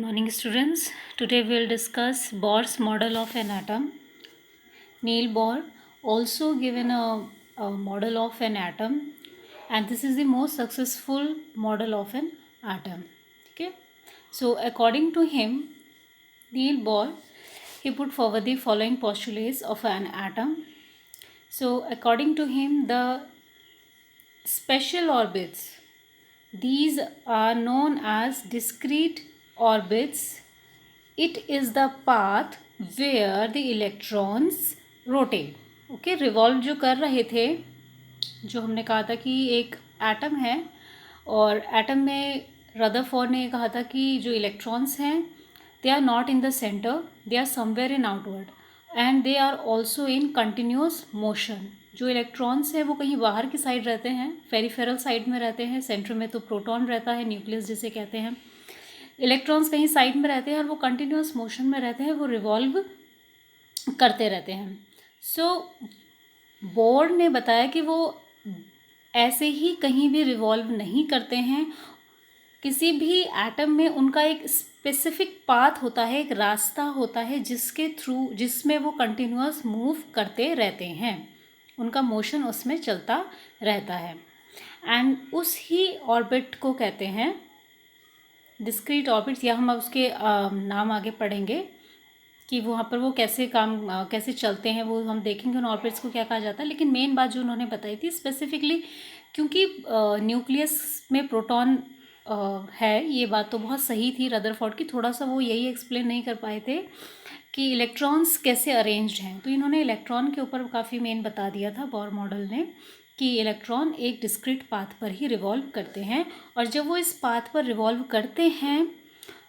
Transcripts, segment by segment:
morning, students. Today we'll discuss Bohr's model of an atom. Niels Bohr also given a model of an atom, and this is the most successful model of an atom. Okay, so according to him, Niels Bohr, he put forward the following postulates of an atom. So according to him, the special orbits, these are known as discrete orbits. It is the path where the electrons rotate. Okay, revolve जो कर रहे थे, जो हमने कहा था कि एक एटम है और एटम में रदरफोर्ड ने कहा था कि जो इलेक्ट्रॉन्स हैं they are not in the centre, they are somewhere in outward and they are also in continuous motion. जो इलेक्ट्रॉन्स हैं वो कहीं बाहर की साइड रहते हैं, पेरिफेरल साइड में रहते हैं, सेंटर में तो प्रोटॉन रहता है, न्यूक्लियस जिसे कहते हैं. इलेक्ट्रॉन्स कहीं साइड में रहते हैं और वो कंटिन्यूस मोशन में रहते हैं, वो रिवॉल्व करते रहते हैं. सो बोर्ड ने बताया कि वो ऐसे ही कहीं भी रिवॉल्व नहीं करते हैं. किसी भी एटम में उनका एक स्पेसिफिक पाथ होता है, एक रास्ता होता है जिसमें वो कंटिन्यूस मूव करते रहते हैं, उनका मोशन उसमें चलता रहता है. एंड उस ही ऑर्बिट को कहते हैं डिस्क्रीट ऑर्बिट्स, या हम उसके नाम आगे पढ़ेंगे कि वहाँ पर वो कैसे चलते हैं, वो हम देखेंगे उन ऑर्बिट्स को क्या कहा जाता है. लेकिन मेन बात जो उन्होंने बताई थी स्पेसिफिकली, क्योंकि न्यूक्लियस में प्रोटॉन है, ये बात तो बहुत सही थी रदरफोर्ड की. थोड़ा सा वो यही एक्सप्लेन नहीं कर पाए थे कि इलेक्ट्रॉन्स कैसे अरेंज्ड हैं, तो इन्होंने इलेक्ट्रॉन के ऊपर काफ़ी मेन बता दिया था बोर मॉडल ने कि इलेक्ट्रॉन एक डिस्क्रीट पाथ पर ही रिवॉल्व करते हैं, और जब वो इस पाथ पर रिवॉल्व करते हैं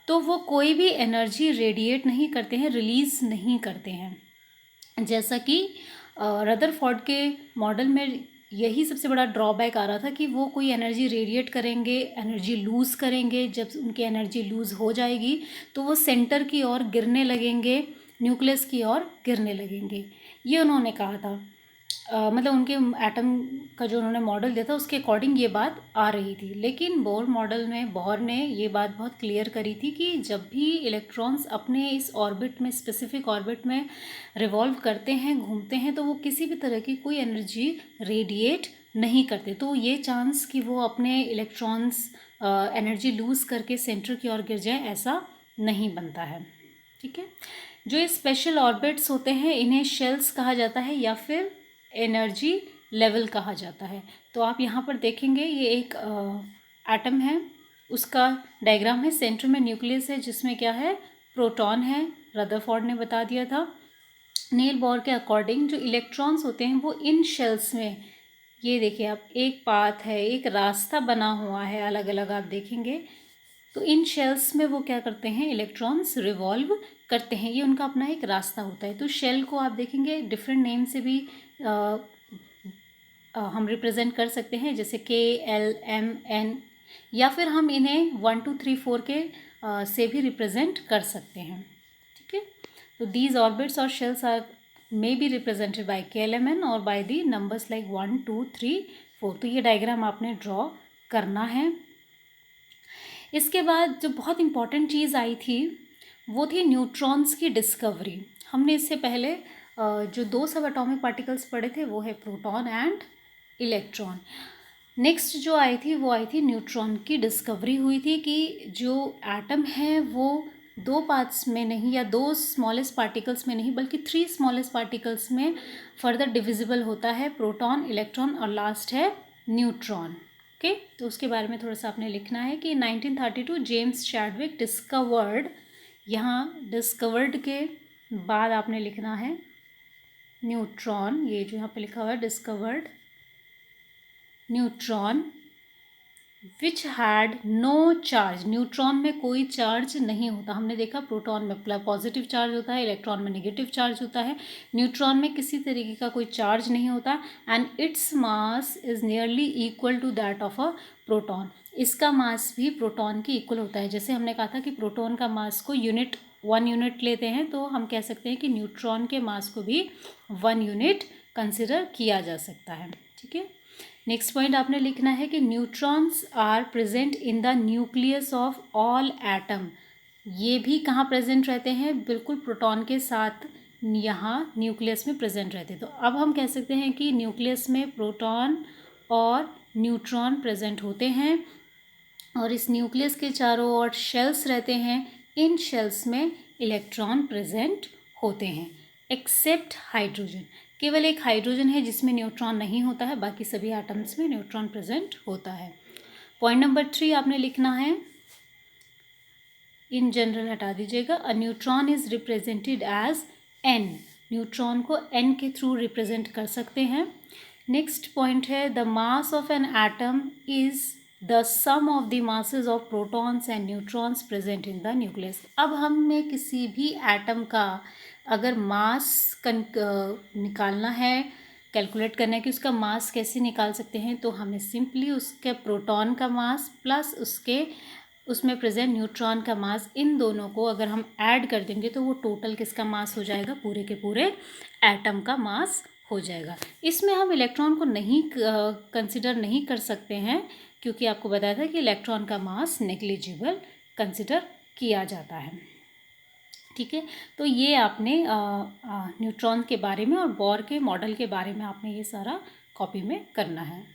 तो वो कोई भी एनर्जी रेडिएट नहीं करते हैं, रिलीज़ नहीं करते हैं. जैसा कि रदरफोर्ड के मॉडल में यही सबसे बड़ा ड्रॉबैक आ रहा था कि वो कोई एनर्जी रेडिएट करेंगे, एनर्जी लूज़ करेंगे. जब उनकी एनर्जी लूज़ हो जाएगी तो वो सेंटर की ओर गिरने लगेंगे, न्यूक्लियस की ओर गिरने लगेंगे, ये उन्होंने कहा था. मतलब उनके एटम का जो उन्होंने मॉडल दिया था उसके अकॉर्डिंग ये बात आ रही थी. लेकिन बोर मॉडल में बोर ने ये बात बहुत क्लियर करी थी कि जब भी इलेक्ट्रॉन्स अपने इस ऑर्बिट में, स्पेसिफिक ऑर्बिट में रिवॉल्व करते हैं, घूमते हैं, तो वो किसी भी तरह की कोई एनर्जी रेडिएट नहीं करते. तो ये चांस कि वो अपने इलेक्ट्रॉन्स एनर्जी लूज़ करके सेंटर की ओर गिर जाए, ऐसा नहीं बनता है. ठीक है, जो ये स्पेशल ऑर्बिट्स होते हैं इन्हें शेल्स कहा जाता है या फिर एनर्जी लेवल कहा जाता है. तो आप यहाँ पर देखेंगे ये एक एटम है, उसका डायग्राम है. सेंटर में न्यूक्लियस है जिसमें क्या है, प्रोटॉन है, रदरफोर्ड ने बता दिया था. नील बोर के अकॉर्डिंग जो इलेक्ट्रॉन्स होते हैं वो इन शेल्स में, ये देखिए आप, एक पाथ है, एक रास्ता बना हुआ है अलग अलग, आप देखेंगे तो इन शेल्स में वो क्या करते हैं, इलेक्ट्रॉन्स रिवॉल्व करते हैं, ये उनका अपना एक रास्ता होता है. तो शेल को आप देखेंगे डिफरेंट नेम से भी हम रिप्रेजेंट कर सकते हैं, जैसे KLMN, या फिर हम इन्हें 1 2 3 4 के से भी रिप्रेजेंट कर सकते हैं. ठीक है, तो दीज ऑर्बिट्स और shells are may be represented by KLMN और बाय दी नंबर्स लाइक 1 2 3 4. तो ये डायग्राम आपने ड्रॉ करना है. इसके बाद जो बहुत इम्पॉर्टेंट चीज़ आई थी वो थी न्यूट्रॉन्स की डिस्कवरी. हमने इससे पहले जो 2 सब एटॉमिक पार्टिकल्स पढ़े थे वो है प्रोटॉन एंड इलेक्ट्रॉन. नेक्स्ट जो आई थी वो आई थी न्यूट्रॉन की डिस्कवरी हुई थी कि जो एटम है वो 2 पार्ट्स में नहीं या 2 स्मॉलेस्ट पार्टिकल्स में नहीं बल्कि 3 स्मॉलेस्ट पार्टिकल्स में फर्दर डिविजिबल होता है, प्रोटॉन, इलेक्ट्रॉन और लास्ट है न्यूट्रॉन. ओके, तो उसके बारे में थोड़ा सा आपने लिखना है कि 1932 जेम्स चैडविक डिस्कवर्ड, यहाँ डिस्कवर्ड के बाद आपने लिखना है न्यूट्रॉन, ये जो यहाँ पे लिखा हुआ है discovered neutron which had no charge. Neutron में कोई चार्ज नहीं होता. हमने देखा प्रोटॉन में पॉजिटिव चार्ज होता है, इलेक्ट्रॉन में नेगेटिव चार्ज होता है, न्यूट्रॉन में किसी तरीके का कोई चार्ज नहीं होता. And its mass is nearly equal to that of a proton. इसका मास भी प्रोटॉन की इक्वल होता है. जैसे हमने कहा था कि प्रोटॉन का मास को 1 यूनिट लेते हैं, तो हम कह सकते हैं कि न्यूट्रॉन के मास को भी 1 यूनिट कंसिडर किया जा सकता है. ठीक है, नेक्स्ट पॉइंट आपने लिखना है कि neutrons are present in the nucleus of all atom. ये भी कहाँ प्रेजेंट रहते हैं, बिल्कुल प्रोटॉन के साथ यहाँ न्यूक्लियस में प्रेजेंट रहते हैं। तो अब हम कह सकते हैं कि न्यूक्लियस में प्रोटॉन और न्यूट्रॉन प्रेजेंट होते हैं और इस न्यूक्लियस के चारों ओर शेल्स रहते हैं। इन शेल्स में इलेक्ट्रॉन प्रेजेंट होते हैं एक्सेप्ट हाइड्रोजन। केवल एक हाइड्रोजन है जिसमें न्यूट्रॉन नहीं होता है, बाकी सभी एटम्स में न्यूट्रॉन प्रेजेंट होता है। पॉइंट नंबर 3 आपने लिखना है, इन जनरल हटा दीजिएगा। A neutron is represented as N. Neutron को एन के थ्रू रिप्रेजेंट कर सकते हैं। नेक्स्ट पॉइंट है, the mass of an atom is the sum of the masses of protons and neutrons present in the nucleus. अब हमें किसी भी एटम का अगर मास निकालना है, कैलकुलेट करना है कि उसका मास कैसे निकाल सकते हैं, तो हमें सिंपली उसके प्रोटॉन का मास प्लस उसमें प्रेजेंट न्यूट्रॉन का मास, इन दोनों को अगर हम ऐड कर देंगे तो वो टोटल किसका मास हो जाएगा, पूरे के पूरे एटम का मास हो जाएगा। इसमें हम इलेक्ट्रॉन को नहीं कंसिडर नहीं कर सकते हैं, क्योंकि आपको बताया था कि इलेक्ट्रॉन का मास नेग्लिजिबल कंसिडर किया जाता है। ठीक है, तो ये आपने न्यूट्रॉन के बारे में और बोर के मॉडल के बारे में आपने ये सारा कॉपी में करना है।